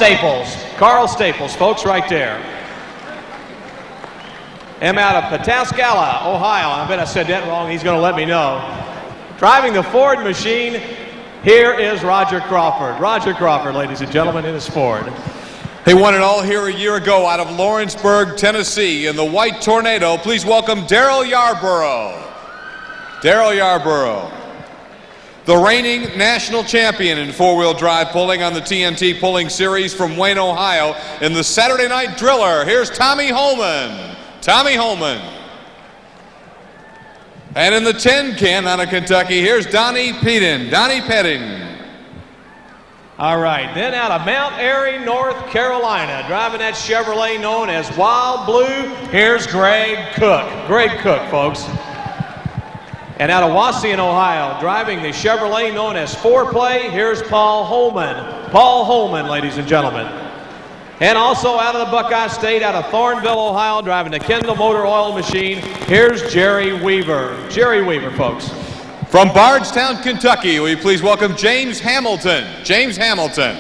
Staples. Carl Staples, folks, right there. And out of Pataskala, Ohio. I bet I said that wrong. He's going to let me know. Driving the Ford machine, here is Roger Crawford. Roger Crawford, ladies and gentlemen, in his Ford. He won it all here a year ago out of Lawrenceburg, Tennessee. In the white Tornado, please welcome Daryl Yarborough. Daryl Yarborough. The reigning national champion in four-wheel drive pulling on the TNT Pulling Series from Wayne, Ohio. In the Saturday Night Driller, here's Tommy Holman. Tommy Holman. And in the tin can out of Kentucky, here's Donnie Pedin. Donnie Pedin. All right, then out of Mount Airy, North Carolina, driving that Chevrolet known as Wild Blue, here's Greg Cook. Greg Cook, folks. And out of Wauseon, Ohio, driving the Chevrolet known as Foreplay, here's Paul Holman. Paul Holman, ladies and gentlemen. And also out of the Buckeye State, out of Thornville, Ohio, driving the Kendall Motor Oil Machine, here's Jerry Weaver. Jerry Weaver, folks. From Bardstown, Kentucky, will you please welcome James Hamilton. James Hamilton.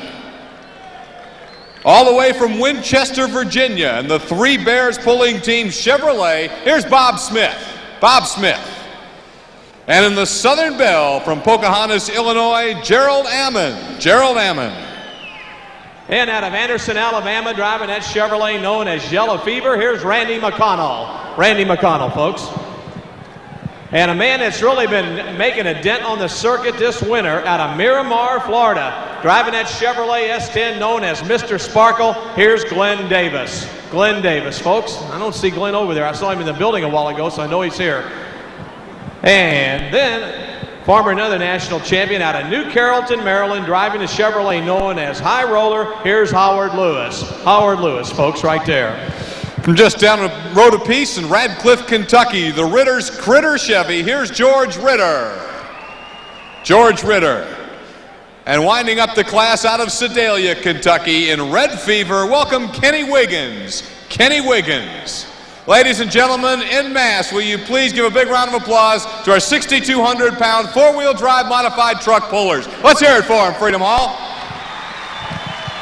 All the way from Winchester, Virginia, and the Three Bears Pulling Team Chevrolet, here's Bob Smith. Bob Smith. And in the Southern Belle from Pocahontas, Illinois, Gerald Ammon. Gerald Ammon. And out of Anderson, Alabama, driving that Chevrolet known as Yellow Fever, here's Randy McConnell. Randy McConnell, folks. And a man that's really been making a dent on the circuit this winter out of Miramar, Florida, driving that Chevrolet S10 known as Mr. Sparkle, here's Glenn Davis. Glenn Davis, folks. I don't see Glenn over there. I saw him in the building a while ago, so I know he's here. And then former another national champion out of New Carrollton, Maryland, driving a Chevrolet known as High Roller, here's Howard Lewis. Howard Lewis, folks, right there. From just down the road a piece in Radcliffe, Kentucky, the Ritter's Critter Chevy, here's George Ritter. George Ritter. And winding up the class out of Sedalia, Kentucky, in Red Fever, welcome Kenny Wiggins. Kenny Wiggins. Ladies and gentlemen, en masse, will you please give a big round of applause to our 6,200-pound four-wheel drive modified truck pullers. Let's hear it for them, Freedom Hall.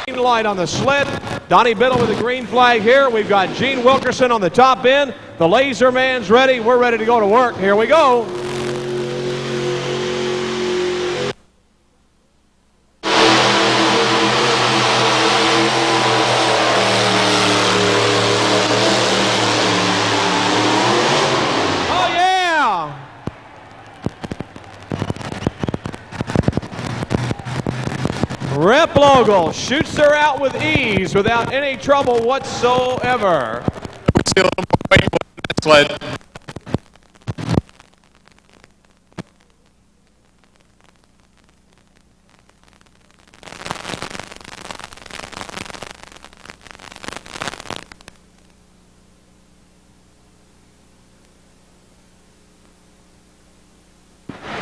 Green light on the sled. Donnie Biddle with the green flag here. We've got Gene Wilkerson on the top end. The laser man's ready. We're ready to go to work. Here we go. Rep Logal shoots her out with ease without any trouble whatsoever. We see a little more weight on that sled.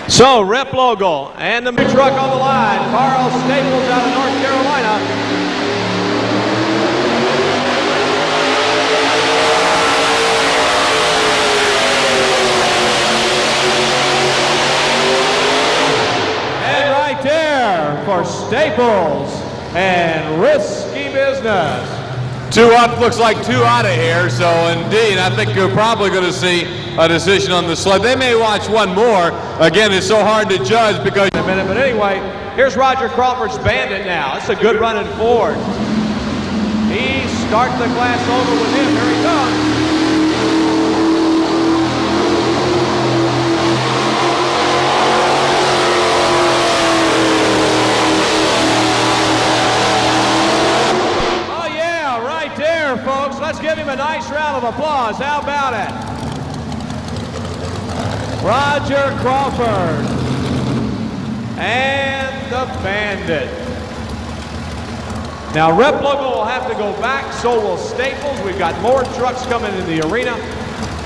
So, Rep Logal and the new truck on the line, Carl Staples out of North Carolina. And right there for Staples and Risky Business. 2 up looks like 2 out of here, so indeed, I think you're probably going to see a decision on the sled. They may watch one more. Again, it's so hard to judge because... In a minute, but anyway, here's Roger Crawford's Bandit now. It's a good running Ford. He starts the class over with him. Here he comes. Folks, let's give him a nice round of applause. How about it? Roger Crawford and the Bandit. Now, Rep Local will have to go back, so will Staples. We've got more trucks coming in the arena.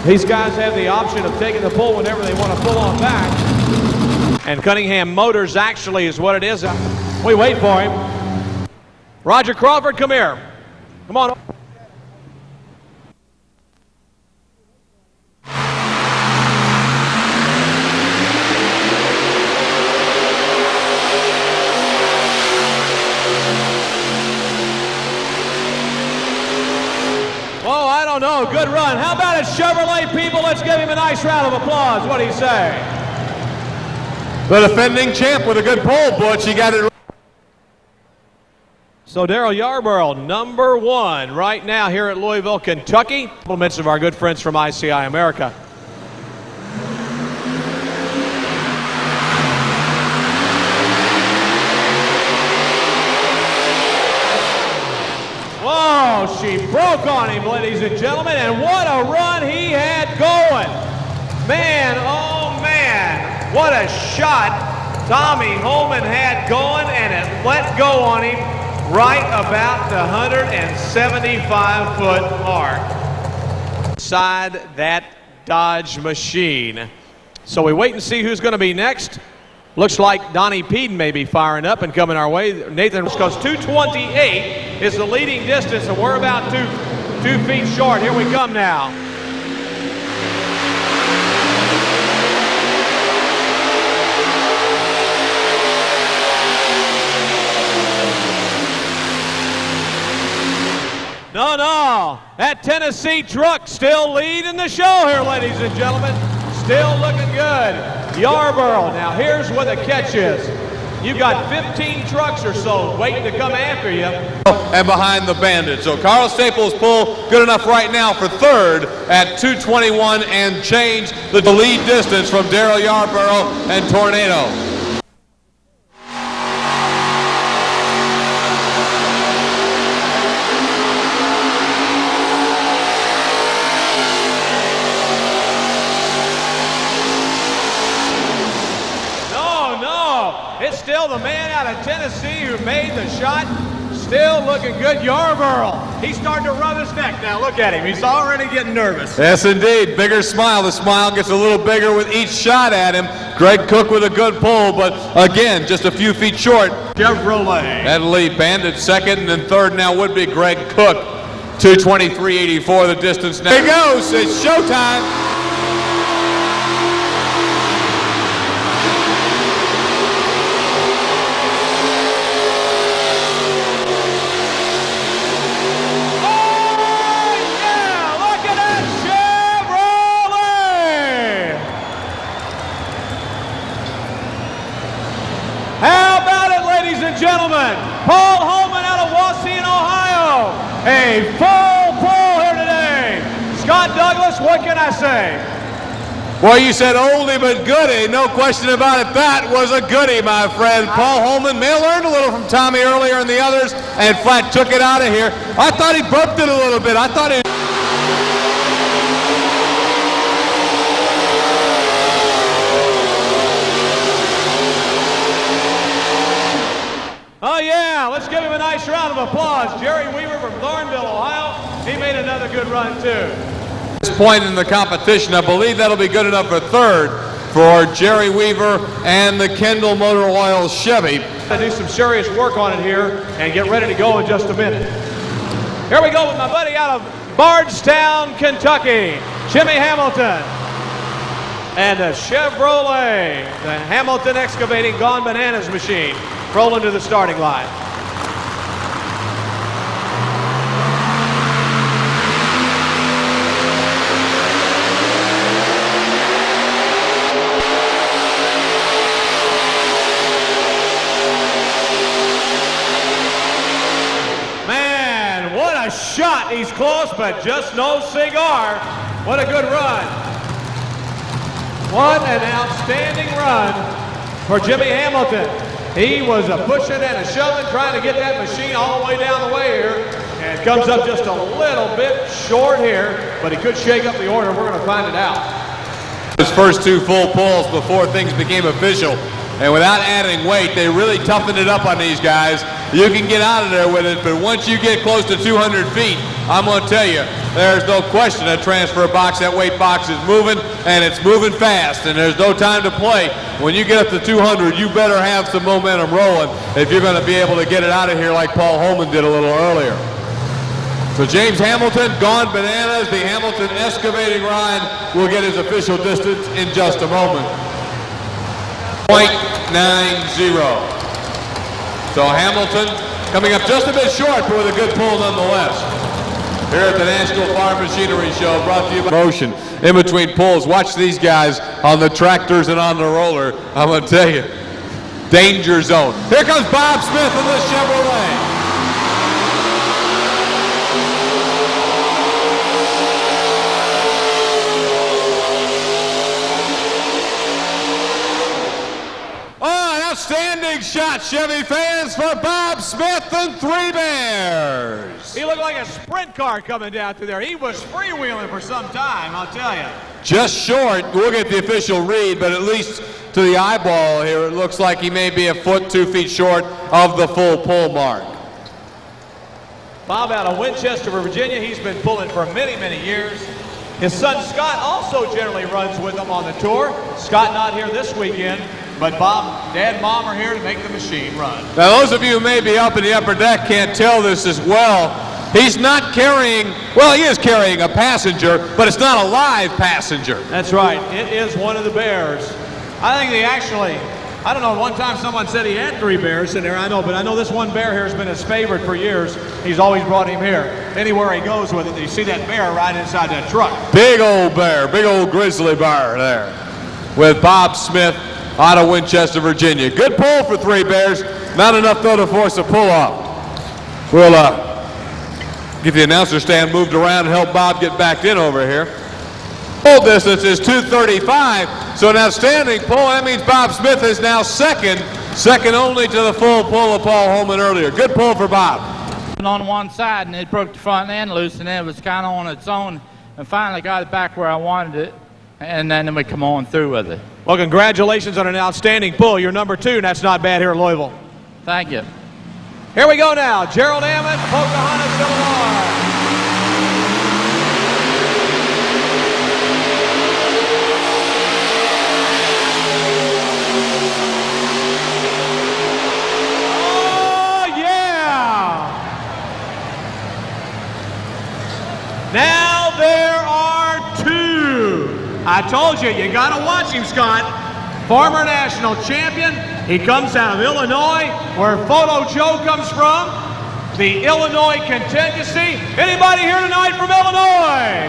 These guys have the option of taking the pull whenever they want to pull on back. And Cunningham Motors actually is what it is. We wait for him. Roger Crawford, come here. Come on. Chevrolet people, let's give him a nice round of applause. What do you say? The defending champ with a good pole, Butch. He got it. So Daryl Yarborough, number 1 right now here at Louisville, Kentucky. Compliments of our good friends from ICI America. Whoa, she broke on him, ladies and gentlemen, and what a run he had going. Man, oh man, what a shot Tommy Holman had going, and it let go on him right about the 175-foot mark. Inside that Dodge machine. So we wait and see who's going to be next. Looks like Donnie Peden may be firing up and coming our way. Nathan, because 2:28 is the leading distance, and we're about two feet short. Here we come now. No, that Tennessee truck still leading the show here, ladies and gentlemen. Still looking good. Yarborough, now here's where the catch is. You've got 15 trucks or so waiting to come after you. And behind the Bandit. So Carl Staples' pull good enough right now for third at 2:21 and change, the lead distance from Daryl Yarborough and Tornado. It's still the man out of Tennessee who made the shot. Still looking good. Yarborough, he's starting to rub his neck now. Look at him. He's already getting nervous. Yes, indeed. Bigger smile. The smile gets a little bigger with each shot at him. Greg Cook with a good pull, but again, just a few feet short. Chevrolet. That lead. Bandit second, and then third now would be Greg Cook. 2:23.84 the distance now. There he goes. It's showtime. How about it, ladies and gentlemen? Paul Holman out of Wauseon, Ohio. A full pull here today. Scott Douglas, what can I say? Well, you said oldie but goodie. No question about it. That was a goodie, my friend. Paul Holman may have learned a little from Tommy earlier and the others, and flat took it out of here. I thought he bumped it a little bit. I thought he... Oh yeah, let's give him a nice round of applause. Jerry Weaver from Thornville, Ohio. He made another good run too. At this point in the competition, I believe that'll be good enough for third for Jerry Weaver and the Kendall Motor Oil Chevy. I do some serious work on it here and get ready to go in just a minute. Here we go with my buddy out of Bardstown, Kentucky, Jimmy Hamilton. And a Chevrolet, the Hamilton Excavating Gone Bananas machine, rolling to the starting line. Man, what a shot. He's close, but just no cigar. What a good run. What an outstanding run for Jimmy Hamilton. He was a pushing and a shoving, trying to get that machine all the way down the way here, and comes up just a little bit short here, but he could shake up the order. We're going to find it out. His first two full pulls before things became official, and without adding weight, they really toughened it up on these guys. You can get out of there with it, but once you get close to 200 feet, I'm going to tell you, there's no question that transfer box, that weight box is moving, and it's moving fast, and there's no time to play. When you get up to 200, you better have some momentum rolling if you're going to be able to get it out of here like Paul Holman did a little earlier. So James Hamilton, Gone Bananas, the Hamilton Excavating Ride will get his official distance in just a moment. 0.90. So Hamilton coming up just a bit short, but with a good pull nonetheless. here at the National Farm Machinery Show, brought to you by Motion. In between pulls, watch these guys on the tractors and on the roller. I'm going to tell you, danger zone. Here comes Bob Smith in the Chevrolet. Outstanding shot, Chevy fans, for Bob Smith and Three Bears. He looked like a sprint car coming down through there. He was freewheeling for some time, I'll tell you. Just short. We'll get the official read, but at least to the eyeball here, it looks like he may be a foot, 2 feet short of the full pull mark. Bob out of Winchester, Virginia. He's been pulling for many, many years. His son Scott also generally runs with him on the tour. Scott not here this weekend. But Bob, Dad and Mom are here to make the machine run. Now, those of you who may be up in the upper deck can't tell this as well. He's not carrying, well, he is carrying a passenger, but it's not a live passenger. That's right. It is one of the bears. I think they actually, I don't know, one time someone said he had 3 bears in there. I know, but I know this one bear here has been his favorite for years. He's always brought him here. Anywhere he goes with it, you see that bear right inside that truck. Big old bear, big old grizzly bear there with Bob Smith out of Winchester, Virginia. Good pull for Three Bears. Not enough, though, to force a pull-off. We'll get the announcer stand moved around and help Bob get back in over here. Pull distance is 235, so an outstanding pull. That means Bob Smith is now second only to the full pull of Paul Holman earlier. Good pull for Bob. On one side, and it broke the front end loose, and then it was kind of on its own, and finally got it back where I wanted it, and then we come on through with it. Well, congratulations on an outstanding pull. You're number 2, and that's not bad here at Louisville. Thank you. Here we go now. Gerald Ammon, Pocahontas, Illinois. Oh, yeah! Now there are 2. I told you, you got to watch him, Scott. Former national champion. He comes out of Illinois, where Photo Joe comes from. The Illinois contingency. Anybody here tonight from Illinois?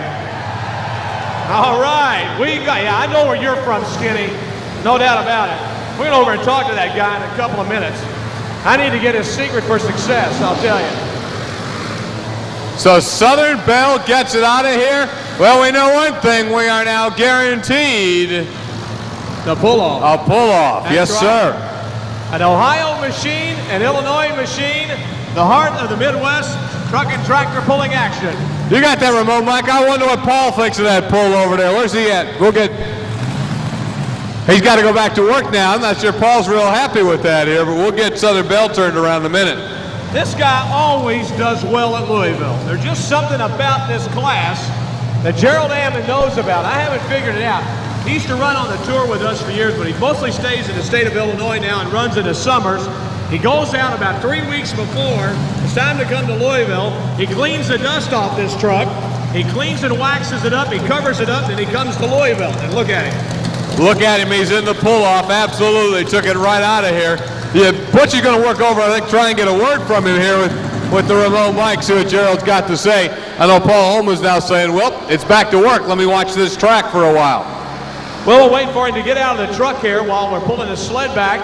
All right. Yeah, I know where you're from, Skinny. No doubt about it. We're going over and talk to that guy in a couple of minutes. I need to get his secret for success, I'll tell you. So Southern Belle gets it out of here. Well, we know one thing. We are now guaranteed the pull-off. A pull-off. Yes, right. Sir. An Ohio machine, an Illinois machine, the heart of the Midwest, truck and tractor pulling action. You got that remote, Mike. I wonder what Paul thinks of that pull over there. Where's he at? He's got to go back to work now. I'm not sure Paul's real happy with that here, but we'll get Southern Belle turned around in a minute. This guy always does well at Louisville. There's just something about this class that Gerald Ammon knows about. I haven't figured it out. He used to run on the tour with us for years, but he mostly stays in the state of Illinois now and runs in the summers. He goes out about 3 weeks before it's time to come to Louisville. He cleans the dust off this truck. He cleans and waxes it up. He covers it up, and he comes to Louisville. And look at him. Look at him. He's in the pull-off. Absolutely. Took it right out of here. Yeah, Butch is going to work over, I think, try and get a word from him here with the remote mic, see what Gerald's got to say. I know Paul Holman's now saying, well, it's back to work. Let me watch this track for a while. Well, we'll wait for him to get out of the truck here while we're pulling the sled back.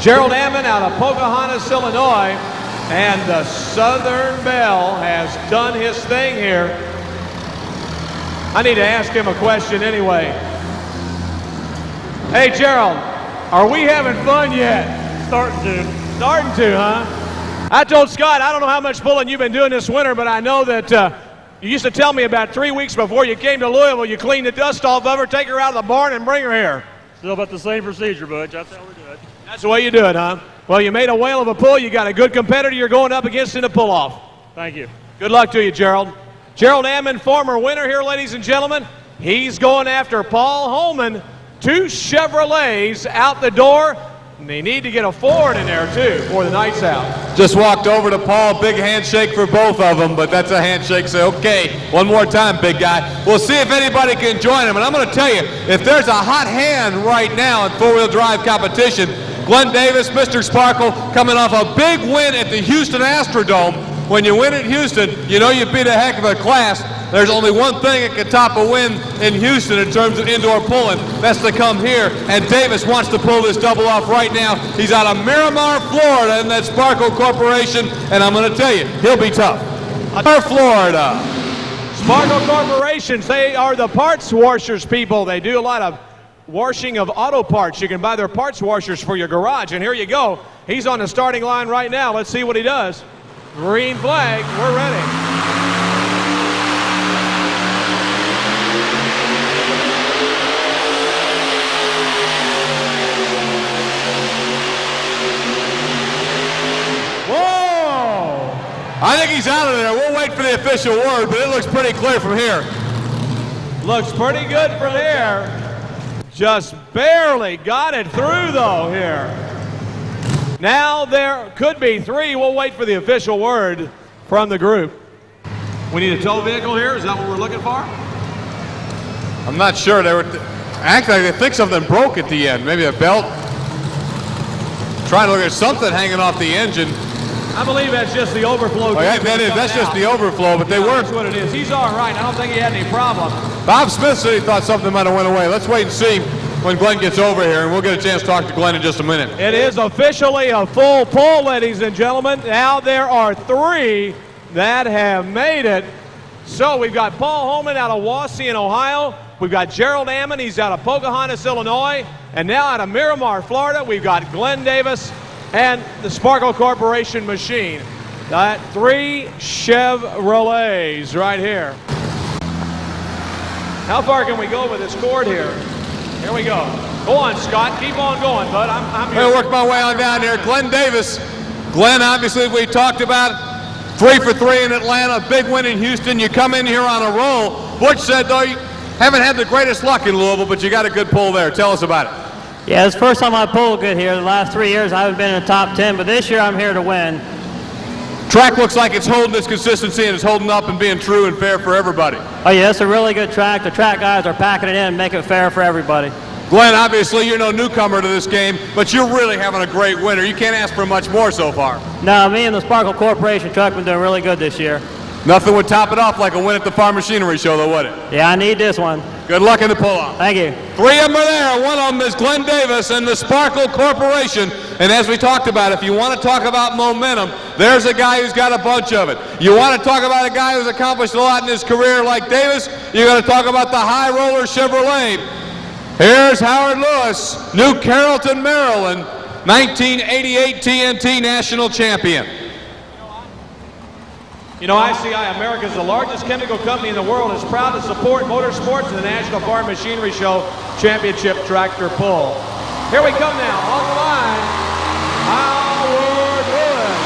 Gerald Ammon out of Pocahontas, Illinois, and the Southern Belle has done his thing here. I need to ask him a question anyway. Hey, Gerald, are we having fun yet? Starting to. Starting to, huh? I told Scott, I don't know how much pulling you've been doing this winter, but I know that you used to tell me about 3 weeks before you came to Louisville, you cleaned the dust off of her, take her out of the barn, and bring her here. Still about the same procedure, Butch. That's how we do it. That's the way you do it, huh? Well, you made a whale of a pull. You got a good competitor you're going up against in the pull-off. Thank you. Good luck to you, Gerald. Gerald Ammon, former winner here, ladies and gentlemen. He's going after Paul Holman. 2 Chevrolets out the door. And they need to get a Ford in there, too, before the night's out. Just walked over to Paul. Big handshake for both of them, but that's a handshake. Say, okay, one more time, big guy. We'll see if anybody can join him. And I'm going to tell you, if there's a hot hand right now in four-wheel drive competition, Glenn Davis, Mr. Sparkle, coming off a big win at the Houston Astrodome, When you win at Houston, you know you beat a heck of a class. There's only one thing that can top a win in Houston in terms of indoor pulling. That's to come here, and Davis wants to pull this double off right now. He's out of Miramar, Florida, in that Sparkle Corporation, and I'm going to tell you, he'll be tough. Florida. Sparkle Corporation, they are the parts washers people. They do a lot of washing of auto parts. You can buy their parts washers for your garage, and here you go. He's on the starting line right now. Let's see what he does. Green flag, we're ready. Whoa! I think he's out of there. We'll wait for the official word, but it looks pretty clear from here. Looks pretty good from here. Just barely got it through, though, here. Now there could be 3. We'll wait for the official word from the group. We need a tow vehicle here. Is that what we're looking for? I'm not sure. They were actually, I think something broke at the end. Maybe a belt. Trying to look at something hanging off the engine. I believe that's just the overflow. Oh, yeah, that's just the overflow, but they weren't. That's what it is. He's all right. I don't think he had any problem. Bob Smith said he thought something might have went away. Let's wait and see when Glenn gets over here, and we'll get a chance to talk to Glenn in just a minute. It is officially a full pull, ladies and gentlemen. Now there are 3 that have made it. So we've got Paul Holman out of Wassee in Ohio. We've got Gerald Ammon. He's out of Pocahontas, Illinois. And now out of Miramar, Florida, we've got Glenn Davis and the Sparkle Corporation machine. 3 Chevrolets right here. How far can we go with this cord here? Here we go. Go on, Scott. Keep on going, bud. I'm here. I'll work my way on down here. Glenn Davis. Glenn, obviously, we talked about 3 for 3 in Atlanta, big win in Houston. You come in here on a roll. Butch said, though, you haven't had the greatest luck in Louisville, but you got a good pull there. Tell us about it. Yeah, it's the first time I pulled good here. The last 3 years I haven't been in the top 10, but this year I'm here to win. Track looks like it's holding its consistency and it's holding up and being true and fair for everybody. Oh yeah, it's a really good track. The track guys are packing it in and making it fair for everybody. Glenn, obviously you're no newcomer to this game, but you're really having a great winter. You can't ask for much more so far. No, me and the Sparkle Corporation truck been doing really good this year. Nothing would top it off like a win at the Farm Machinery Show, though, would it? Yeah, I need this one. Good luck in the pull-off. Thank you. 3 of them are there. One of them is Glenn Davis and the Sparkle Corporation. And as we talked about, if you want to talk about momentum, there's a guy who's got a bunch of it. You want to talk about a guy who's accomplished a lot in his career like Davis, you got to talk about the High Roller Chevrolet. Here's Howard Lewis, New Carrollton, Maryland, 1988 TNT National Champion. You know, ICI, America's the largest chemical company in the world, is proud to support motorsports and the National Farm Machinery Show Championship Tractor Pull. Here we come now, on the line, Howard Lewis.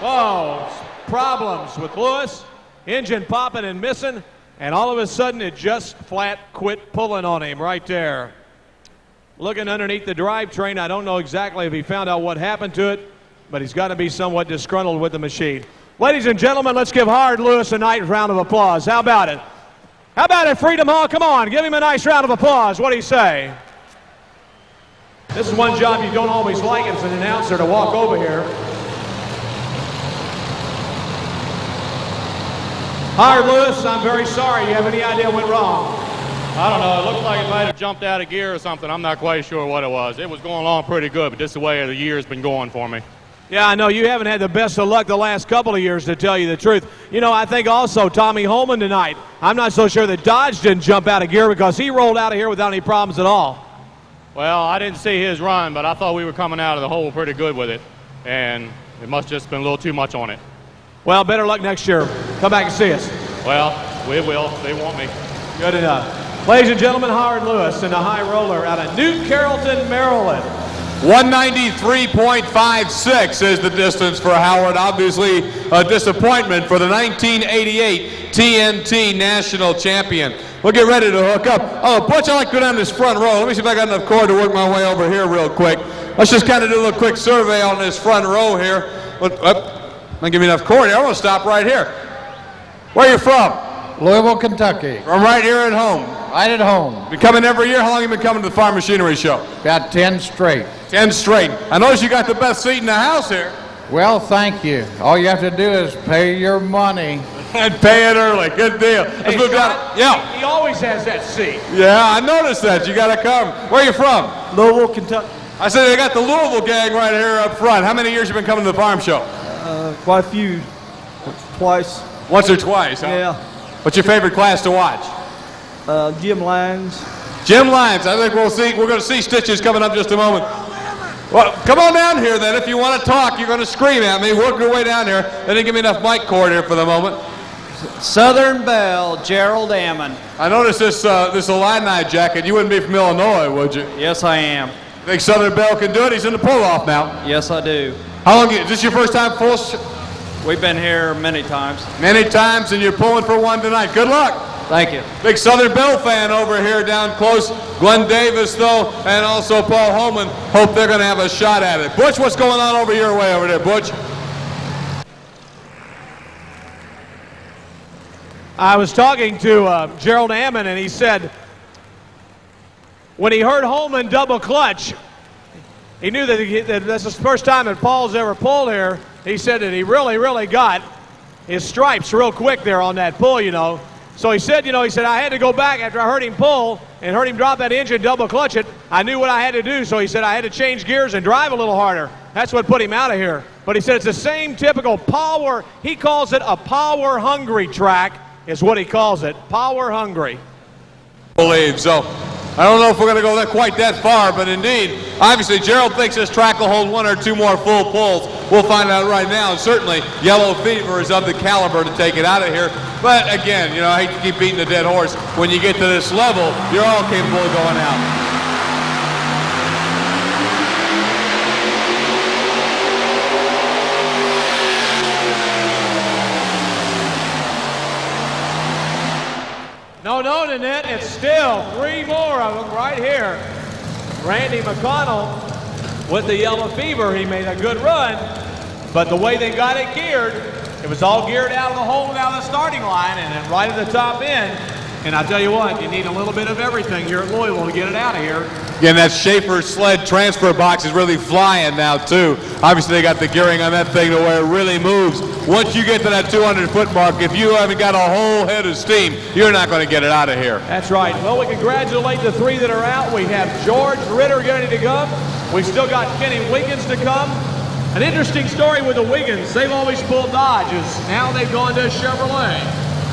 Oh, problems with Lewis, engine popping and missing, and all of a sudden it just flat quit pulling on him right there. Looking underneath the drivetrain, I don't know exactly if he found out what happened to it, but he's got to be somewhat disgruntled with the machine. Ladies and gentlemen, let's give Howard Lewis a nice round of applause. How about it? How about it, Freedom Hall? Come on, give him a nice round of applause. What do you say? This is one job you don't always like as an announcer, to walk over here. Howard Lewis, I'm very sorry. You have any idea what went wrong? I don't know. It looked like it might have jumped out of gear or something. I'm not quite sure what it was. It was going along pretty good, but this is the way the year's been going for me. Yeah, I know you haven't had the best of luck the last couple of years, to tell you the truth. You know, I think also Tommy Holman tonight, I'm not so sure that Dodge didn't jump out of gear because he rolled out of here without any problems at all. Well, I didn't see his run, but I thought we were coming out of the hole pretty good with it, and it must have just been a little too much on it. Well, better luck next year. Come back and see us. Well, we will. They want me. Good enough. Ladies and gentlemen, Howard Lewis in the High Roller out of New Carrollton, Maryland. 193.56 is the distance for Howard. Obviously a disappointment for the 1988 TNT National Champion. We'll get ready to hook up. Oh, Butch, I like to go down this front row. Let me see if I got enough cord to work my way over here real quick. Let's just kind of do a little quick survey on this front row here. Not give me enough cord here. I'm going to stop right here. Where are you from? Louisville, Kentucky. From right here at home. right at home. Been coming every year? How long have you been coming to the Farm Machinery Show? About 10 straight. 10 straight. I notice you got the best seat in the house here. Well, thank you. All you have to do is pay your money. And pay it early. Good deal. Let's move down. Yeah. He always has that seat. Yeah, I noticed that. You got to come. Where are you from? Louisville, Kentucky. I said they got the Louisville gang right here up front. How many years you been coming to the farm show? Quite a few. Twice. Once or twice, huh? Yeah. What's your favorite class to watch? Jim Lyons. Jim Lyons. I think we're going to see Stitches coming up just a moment. Well, come on down here then. If you want to talk, you're going to scream at me. Work your way down here. They didn't give me enough mic cord here for the moment. Southern Belle, Gerald Ammon. I noticed this Illini jacket. You wouldn't be from Illinois, would you? Yes, I am. Think Southern Belle can do it? He's in the pull-off now. Yes, I do. How long? Is this your first time full? We've been here many times. Many times, and you're pulling for one tonight. Good luck. Thank you. Big Southern Belle fan over here down close. Glenn Davis, though, and also Paul Holman. Hope they're going to have a shot at it. Butch, what's going on over your way over there, Butch? I was talking to Gerald Ammon, and he said when he heard Holman double clutch, he knew that this is the first time that Paul's ever pulled here. He said that he really got his stripes real quick there on that pull, you know. So he said, I had to go back after I heard him pull and heard him drop that engine, double clutch it. I knew what I had to do, so he said I had to change gears and drive a little harder. That's what put him out of here. But he said it's the same typical power. He calls it a power-hungry track is what he calls it, power-hungry. Believe so. I don't know if we're going to go quite that far, but indeed, obviously, Gerald thinks this track will hold one or two more full pulls. We'll find out right now. And certainly, Yellow Fever is of the caliber to take it out of here. But again, I hate to keep beating the dead horse. When you get to this level, you're all capable of going out. No, Nanette, it's still three more of them right here. Randy McConnell with the Yellow Fever, he made a good run, but the way they got it geared, it was all geared out of the hole down the starting line and then right at the top end. And I tell you what, you need a little bit of everything here at Louisville to get it out of here. Again, that Schaefer sled transfer box is really flying now, too. Obviously, they got the gearing on that thing to where it really moves. Once you get to that 200-foot mark, if you haven't got a whole head of steam, you're not going to get it out of here. That's right. Well, we congratulate the three that are out. We have George Ritter getting to come. We've still got Kenny Wiggins to come. An interesting story with the Wiggins. They've always pulled Dodges. Now they've gone to Chevrolet.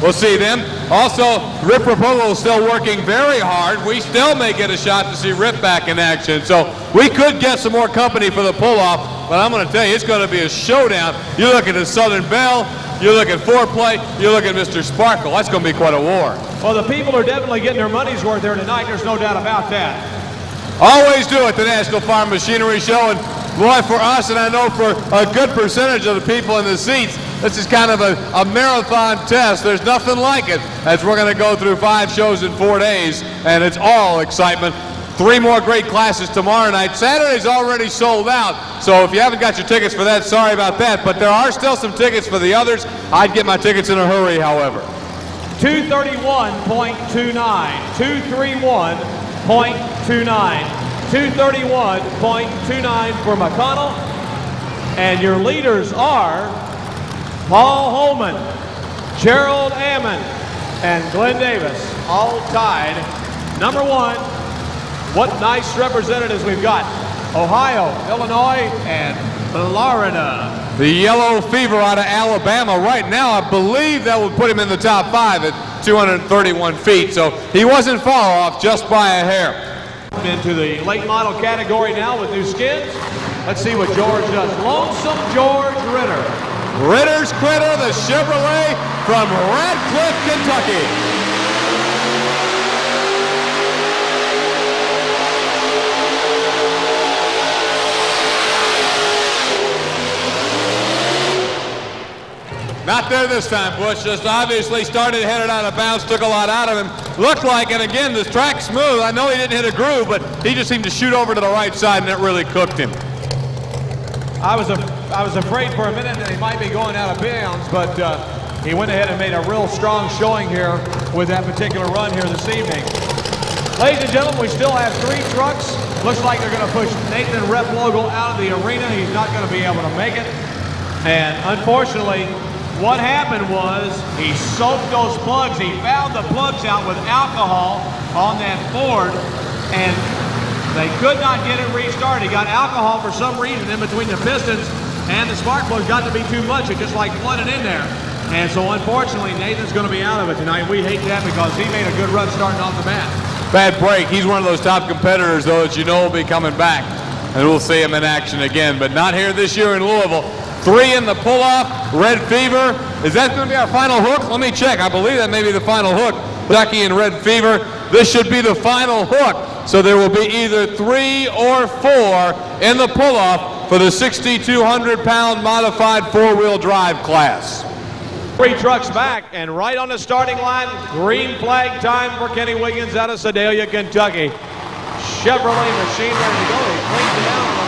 We'll see them. Also, Rip Rapogo is still working very hard. We still may get a shot to see Rip back in action. So we could get some more company for the pull-off, but I'm going to tell you, it's going to be a showdown. You look at the Southern Belle, you look at Foreplay, you look at Mr. Sparkle. That's going to be quite a war. Well, the people are definitely getting their money's worth there tonight. There's no doubt about that. Always do at the National Farm Machinery Show, and boy, for us, and I know for a good percentage of the people in the seats, this is kind of a marathon test. There's nothing like it, as we're going to go through 5 shows in 4 days, and it's all excitement. 3 more great classes tomorrow night. Saturday's already sold out, so if you haven't got your tickets for that, sorry about that, but there are still some tickets for the others. I'd get my tickets in a hurry, however. 231.29, 231.29, 231.29 for McConnell, and your leaders are Paul Holman, Gerald Ammon, and Glenn Davis, all tied. Number 1, what nice representatives we've got. Ohio, Illinois, and Florida. The Yellow Fever out of Alabama right now, I believe that would put him in the top 5 at 231 feet, so he wasn't far off, just by a hair. Into the late model category now with new skins. Let's see what George does. Lonesome George Ritter. Ritter's Critter, the Chevrolet from Radcliffe, Kentucky. Not there this time, Bush. Just obviously started headed out of bounds, took a lot out of him. Looked like, and again, the track's smooth. I know he didn't hit a groove, but he just seemed to shoot over to the right side, and it really cooked him. I was afraid for a minute that he might be going out of bounds, but he went ahead and made a real strong showing here with that particular run here this evening. Ladies and gentlemen, we still have 3 trucks. Looks like they're going to push Nathan Rep Logo out of the arena. He's not going to be able to make it. And unfortunately, what happened was he soaked those plugs. He found the plugs out with alcohol on that board, and they could not get it restarted. He got alcohol for some reason in between the pistons, and the spark plug got to be too much. It just like flooded in there. And so unfortunately, Nathan's going to be out of it tonight. We hate that because he made a good run starting off the bat. Bad break. He's one of those top competitors, though, that you know will be coming back. And we'll see him in action again, but not here this year in Louisville. 3 in the pull-off. Red Fever. Is that going to be our final hook? Let me check. I believe that may be the final hook. Ducky and Red Fever. This should be the final hook. So there will be either 3 or 4 in the pull-off for the 6,200-pound modified 4-wheel drive class. 3 trucks back, and right on the starting line, green flag time for Kenny Wiggins out of Sedalia, Kentucky. Chevrolet machine ready to go. He cleans it out on the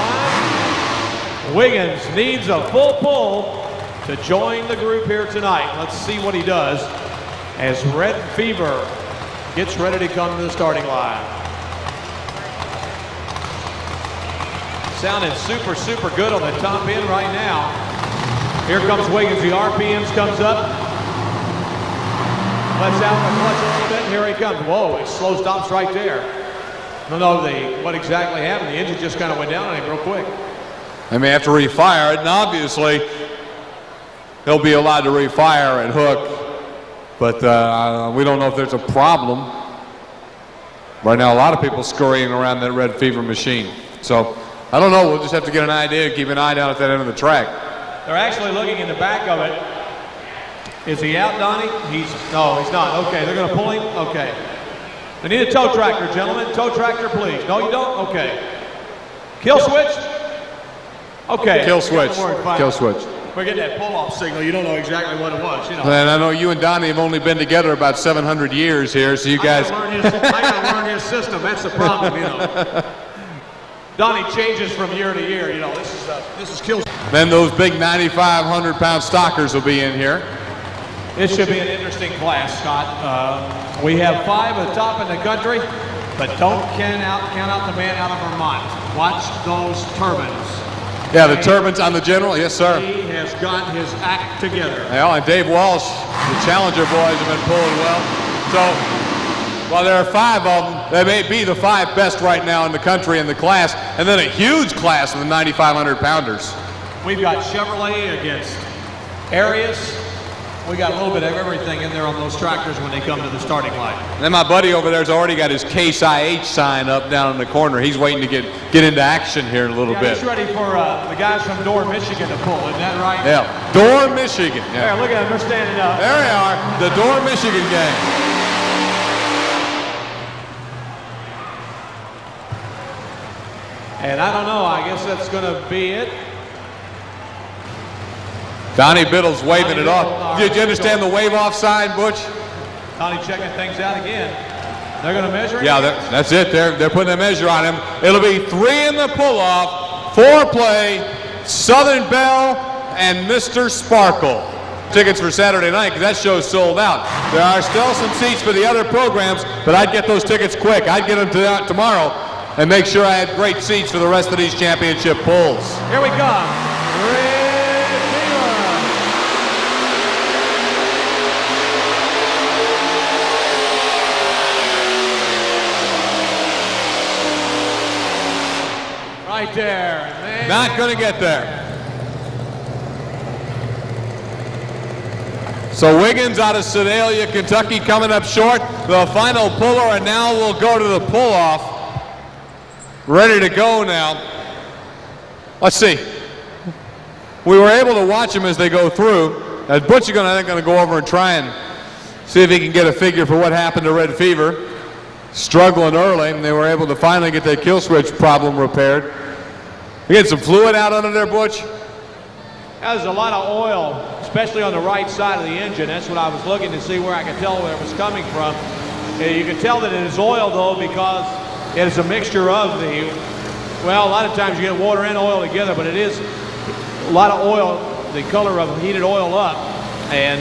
line. Wiggins needs a full pull to join the group here tonight. Let's see what he does as Red Fever gets ready to come to the starting line. Sounding super, super good on the top end right now. Here comes Wiggins. The RPMs comes up. Lets out the clutch a little bit. And here he comes. Whoa, it slow stops right there. I don't know what exactly happened. The engine just kind of went down on him real quick. They may have to refire it, and obviously he'll be allowed to refire at hook, but we don't know if there's a problem. Right now, a lot of people scurrying around that Red Fever machine. So I don't know. We'll just have to get an idea, keep an eye down at that end of the track. They're actually looking in the back of it. Is he out, Donnie? No, he's not. Okay, they're going to pull him. Okay. They need a tow tractor, gentlemen. Tow tractor, please. No, you don't? Okay. Kill switch? Okay. Kill switch. Kill switch. We're getting that pull-off signal. You don't know exactly what it was, you know. And I know you and Donnie have only been together about 700 years here, so you guys... I got to learn his system. That's the problem, you know. Donnie changes from year to year, you know. This is kill. Then those big 9,500-pound stockers will be in here. This should be an interesting class, Scott. We have 5 at the top in the country, but don't count out the man out of Vermont. Watch those turbines. Yeah, the turbines on the General, yes, sir. He has got his act together. Yeah, and Dave Walsh, the Challenger boys have been pulling well. So, while there are 5 of them, they may be the 5 best right now in the country in the class, and then a huge class of the 9,500-pounders. We've got Chevrolet against Arias. We got a little bit of everything in there on those tractors when they come to the starting line. And then my buddy over there's already got his Case IH sign up down in the corner. He's waiting to get into action here in a little bit. He's ready for the guys from Dorr, Michigan to pull. Isn't that right? Yeah, Dorr, Michigan. Yeah. There, look at them. They're standing up. There they are, the Dorr, Michigan gang. And I don't know. I guess that's going to be it. Donnie Biddle's waving it off. Did you understand the wave off sign, Butch? Donnie checking things out again. They're going to measure it? Yeah, that's it. They're putting a measure on him. It'll be 3 in the pull-off, 4 play, Southern Belle, and Mr. Sparkle. Tickets for Saturday night, because that show's sold out. There are still some seats for the other programs, but I'd get those tickets quick. I'd get them tomorrow and make sure I had great seats for the rest of these championship pulls. Here we come. Right there. Man. Not going to get there. So Wiggins out of Sedalia, Kentucky coming up short. The final puller, and now we'll go to the pull-off. Ready to go now. Let's see. We were able to watch them as they go through. Now Butch is going to go over and try and see if he can get a figure for what happened to Red Fever. Struggling early, and they were able to finally get that kill switch problem repaired. You get some fluid out under there, Butch? There's a lot of oil, especially on the right side of the engine. That's what I was looking to see where I could tell where it was coming from. You can tell that it is oil, though, because it is a mixture of well, a lot of times you get water and oil together, but it is a lot of oil, the color of heated oil up. And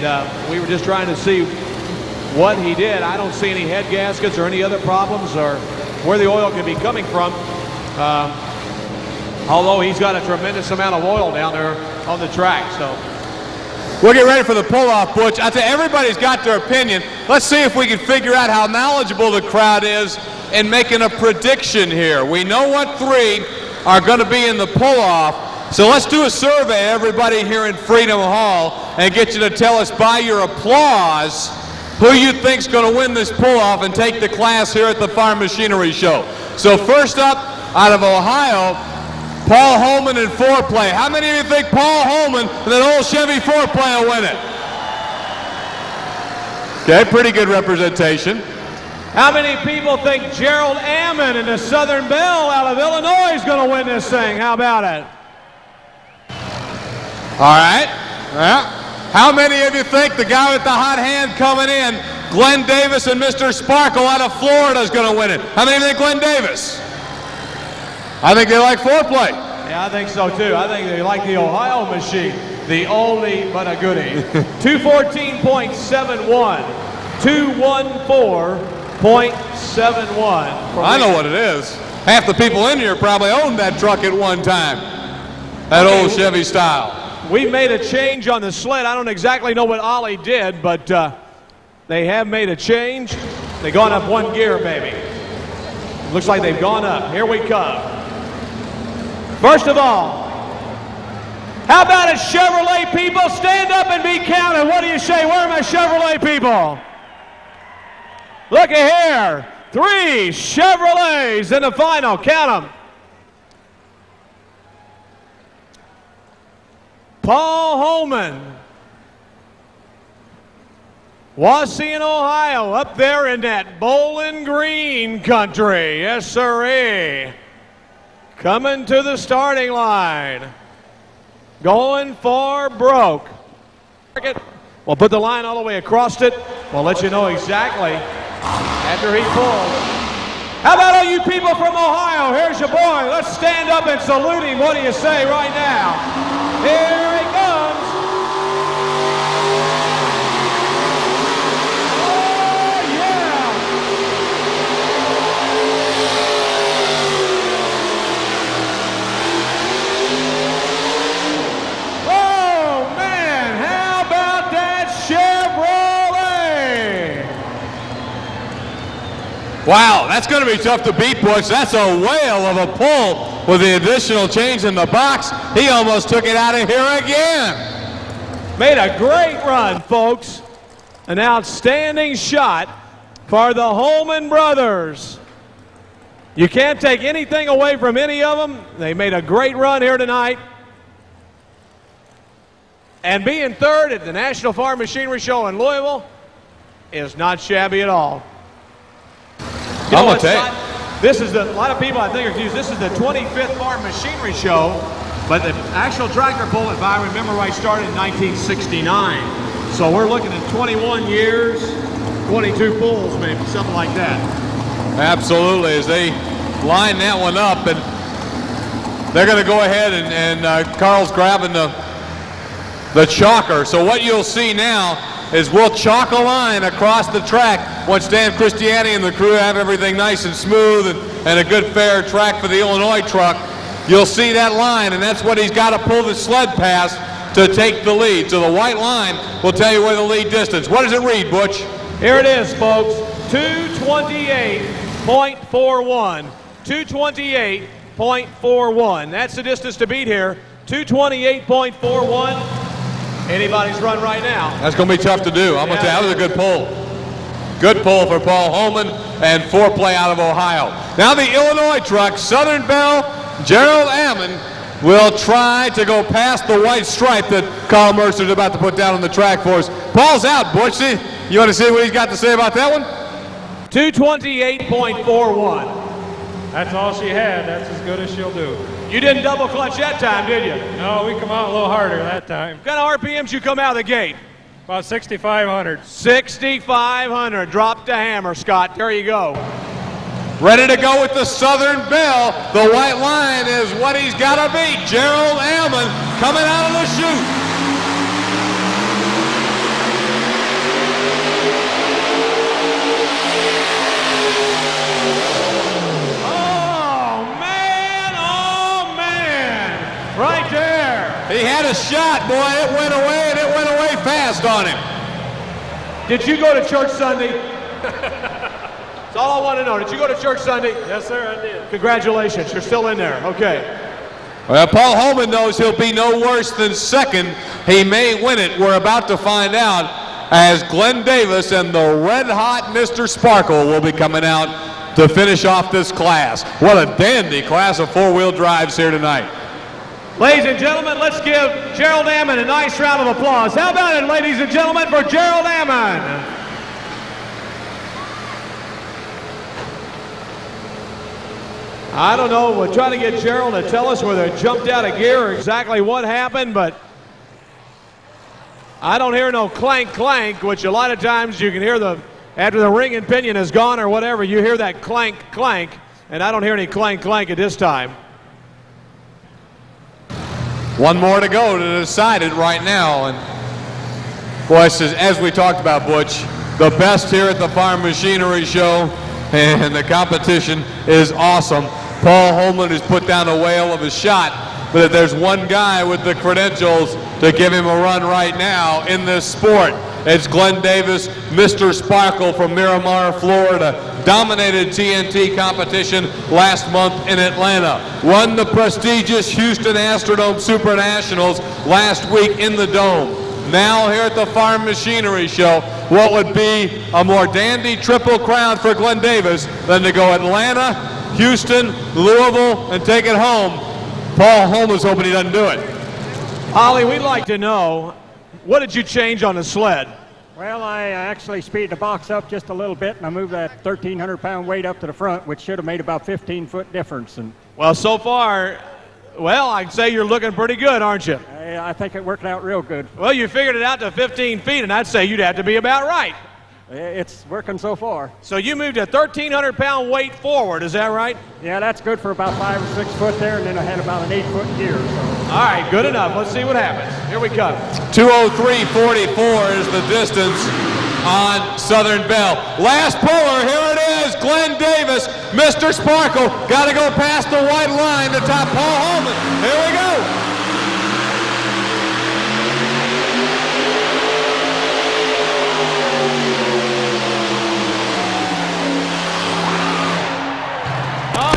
we were just trying to see what he did. I don't see any head gaskets or any other problems or where the oil could be coming from. Although he's got a tremendous amount of oil down there on the track. So we'll get ready for the pull-off, Butch. I tell you, everybody's got their opinion. Let's see if we can figure out how knowledgeable the crowd is in making a prediction here. We know what three are going to be in the pull-off. So let's do a survey, everybody here in Freedom Hall, and get you to tell us by your applause who you think's going to win this pull-off and take the class here at the Farm Machinery Show. So first up, out of Ohio, Paul Holman in four-play. How many of you think Paul Holman and that old Chevy four-play will win it? Okay, pretty good representation. how many people think Gerald Ammon in the Southern Belle out of Illinois is going to win this thing? How about it? All right. Yeah. How many of you think the guy with the hot hand coming in, Glenn Davis and Mr. Sparkle out of Florida, is going to win it? How many of you think Glenn Davis? I think they like foreplay. Yeah, I think so too. I think they like the Ohio machine, the oldie but a goodie. 214.71, 214.71. I know what it is. Half the people in here probably owned that truck at one time. That old Chevy style. We made a change on the sled. I don't exactly know what Ollie did, but they have made a change. They've gone up one gear, baby. Looks like they've gone up. Here we come. First of all, how about it, Chevrolet people? Stand up and be counted. What do you say? Where are my Chevrolet people? Look at here. 3 Chevrolets in the final. Count them. Paul Holman, Wauseon, Ohio, up there in that Bowling Green country. Yes, sirree. Coming to the starting line. Going for broke. We'll put the line all the way across it. We'll let you know exactly after he pulls. How about all you people from Ohio? Here's your boy. Let's stand up and salute him. What do you say right now? Here he comes. Oh, yeah. Oh, man. How about that Chevrolet? Wow, that's going to be tough to beat, Butch. That's a whale of a pull with the additional change in the box. He almost took it out of here again. Made a great run, folks. An outstanding shot for the Holman brothers. You can't take anything away from any of them. They made a great run here tonight. And being third at the National Farm Machinery Show in Louisville is not shabby at all. You know, I'm going to take this is a lot of people I think are confused. This is the 25th Farm Machinery Show, but the actual tractor pull, if I remember right, started in 1969. So we're looking at 21 years, 22 pulls, maybe something like that. Absolutely, as they line that one up, and they're going to go ahead and Carl's grabbing the chalker. So what you'll see now is we'll chalk a line across the track once Dan Christiani and the crew have everything nice and smooth and a good fair track for the Illinois truck. You'll see that line, and that's what he's got to pull the sled past to take the lead. So the white line will tell you where the lead distance. What does it read, Butch? Here it is, folks. 228.41. 228.41. That's the distance to beat here. 228.41. Anybody's run right now. That's going to be tough to do. I'm going to tell you, that was a good pull. Good pull for Paul Holman and foreplay out of Ohio. Now the Illinois truck, Southern Belle, Gerald Ammon, will try to go past the white stripe that Carl Mercer's about to put down on the track for us. Paul's out, Butch. You want to see what he's got to say about that one? 228.41. That's all she had. That's as good as she'll do. You didn't double clutch that time, did you? No, we come out a little harder that time. What kind of RPMs you come out of the gate? About 6,500. 6,500. Drop the hammer, Scott. There you go. Ready to go with the Southern Belle. The white line is what he's got to beat. Gerald Ammon coming out of the chute. He had a shot, boy. It went away, and it went away fast on him. Did you go to church Sunday? That's all I want to know. Did you go to church Sunday? Yes, sir, I did. Congratulations. You're still in there. Okay. Well, Paul Holman knows he'll be no worse than second. He may win it. We're about to find out as Glenn Davis and the red-hot Mr. Sparkle will be coming out to finish off this class. What a dandy class of four-wheel drives here tonight. Ladies and gentlemen, let's give Gerald Ammon a nice round of applause. How about it, ladies and gentlemen, for Gerald Ammon? I don't know, we're trying to get Gerald to tell us whether it jumped out of gear or exactly what happened, but I don't hear no clank clank, which a lot of times you can hear after the ring and pinion is gone or whatever, you hear that clank clank, and I don't hear any clank clank at this time. One more to go to decide it right now. And boy, as we talked about, Butch, the best here at the Farm Machinery Show, and the competition is awesome. Paul Holman has put down a whale of a shot, but if there's one guy with the credentials to give him a run right now in this sport, it's Glenn Davis, Mr. Sparkle from Miramar, Florida. Dominated TNT competition last month in Atlanta. Won the prestigious Houston Astrodome Super Nationals last week in the Dome. Now here at the Farm Machinery Show, what would be a more dandy triple crown for Glenn Davis than to go Atlanta, Houston, Louisville, and take it home? Paul Holman's hoping he doesn't do it. Ollie, we'd like to know, what did you change on the sled? Well, I actually speeded the box up just a little bit, and I moved that 1,300-pound weight up to the front, which should have made about 15-foot difference. And well, so far, well, I'd say you're looking pretty good, aren't you? I think it worked out real good. Well, you figured it out to 15 feet, and I'd say you'd have to be about right. It's working so far. So you moved a 1,300-pound weight forward, is that right? Yeah, that's good for about 5 or 6 foot there, and then I had about an 8-foot gear. So. All right, good enough. Let's see what happens. Here we come. 2:03.44 is the distance on Southern Belle. Last puller, here it is, Glenn Davis, Mr. Sparkle. Got to go past the white line to top Paul Holman. Here we go.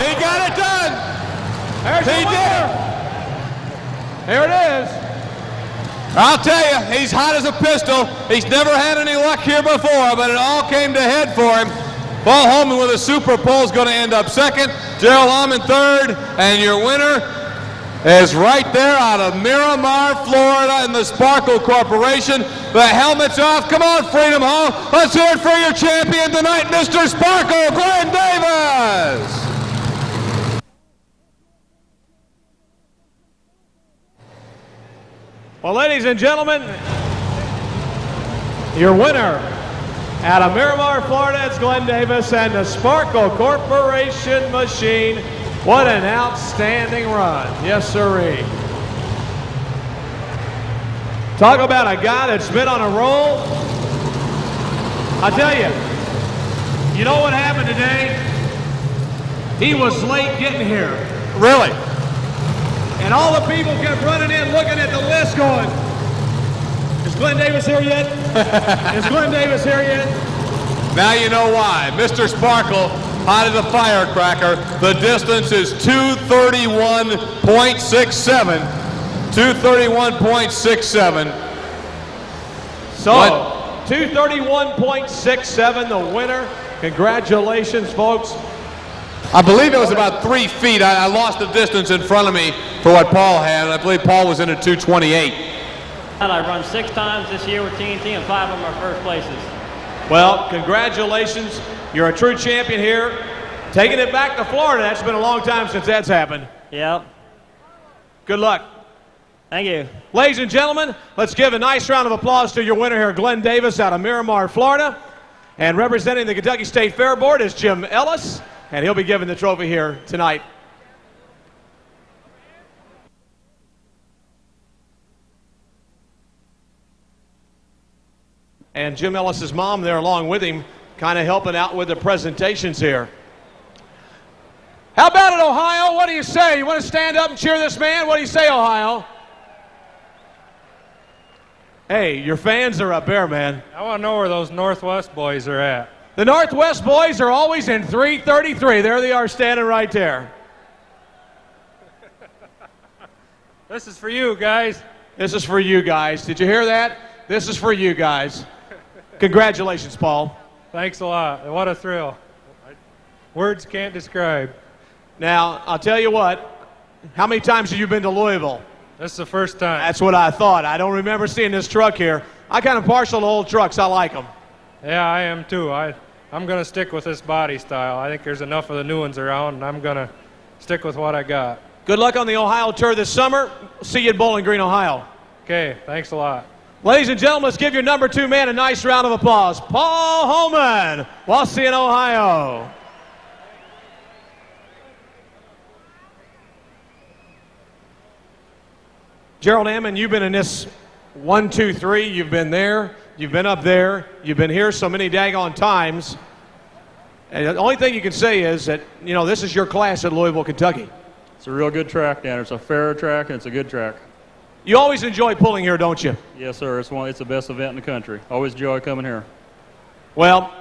He got it done. He did. Here it is. I'll tell you, he's hot as a pistol. He's never had any luck here before, but it all came to head for him. Paul Holman with a super pole is going to end up second. Gerald Ammon third, and your winner is right there out of Miramar, Florida, in the Sparkle Corporation. The helmet's off. Come on, Freedom Hall. Let's hear it for your champion tonight, Mr. Sparkle, Glenn Davis. Well, ladies and gentlemen, your winner out of Miramar, Florida, it's Glenn Davis and the Sparkle Corporation machine. What an outstanding run. Yes, sirree. Talk about a guy that's been on a roll. I tell you know what happened today? He was late getting here. Really? And all the people kept running in looking at the list going, is Glenn Davis here yet? Is Glenn Davis here yet? Now you know why. Mr. Sparkle, hot as a firecracker. The distance is 231.67. 231.67. So, 231.67, the winner. Congratulations, folks. I believe it was about 3 feet. I lost the distance in front of me for what Paul had, and I believe Paul was in at 228. I've run 6 times this year with TNT, and 5 of them are first places. Well, congratulations. You're a true champion here. Taking it back to Florida, that's been a long time since that's happened. Yep. Good luck. Thank you. Ladies and gentlemen, let's give a nice round of applause to your winner here, Glenn Davis out of Miramar, Florida. And representing the Kentucky State Fair Board is Jim Ellis, and he'll be giving the trophy here tonight. And Jim Ellis's mom there along with him, kind of helping out with the presentations here. How about it, Ohio? What do you say? You want to stand up and cheer this man? What do you say, Ohio? Hey, your fans are up there, man. I want to know where those Northwest boys are at. The Northwest boys are always in 333. There they are standing right there. This is for you, guys. This is for you guys. Did you hear that? This is for you guys. Congratulations, Paul. Thanks a lot. What a thrill. Words can't describe. Now, I'll tell you what. How many times have you been to Louisville? This is the first time. That's what I thought. I don't remember seeing this truck here. I kind of partial to old trucks. I like them. Yeah, I am too. I'm going to stick with this body style. I think there's enough of the new ones around, and I'm going to stick with what I got. Good luck on the Ohio Tour this summer. See you at Bowling Green, Ohio. Okay, thanks a lot. Ladies and gentlemen, let's give your number 2 man a nice round of applause. Paul Holman, Wauseon, Ohio. Gerald Ammon, you've been in this 1, 2, 3. You've been there. You've been up there. You've been here so many daggone times. And the only thing you can say is that, you know, this is your class at Louisville, Kentucky. It's a real good track, Dan. It's a fair track, and it's a good track. You always enjoy pulling here, don't you? Yes, sir. It's the best event in the country. Always enjoy coming here. Well,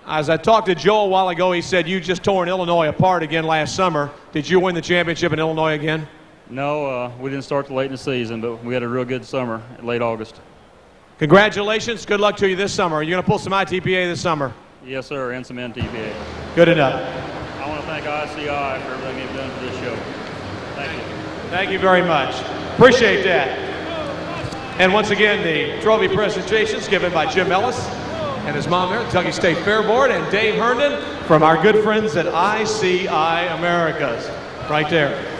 as I talked to Joe a while ago, he said you just tore Illinois apart again last summer. Did you win the championship in Illinois again? No, we didn't start till late in the season, but we had a real good summer, late August. Congratulations. Good luck to you this summer. Are you going to pull some ITPA this summer? Yes, sir, and some NTPA. Good enough. I want to thank ICI for everything they've done for this show. Thank you. Thank you very much. Appreciate that. And once again, the trophy presentations given by Jim Ellis and his mom there, the Kentucky State Fair Board, and Dave Herndon from our good friends at ICI Americas. Right there.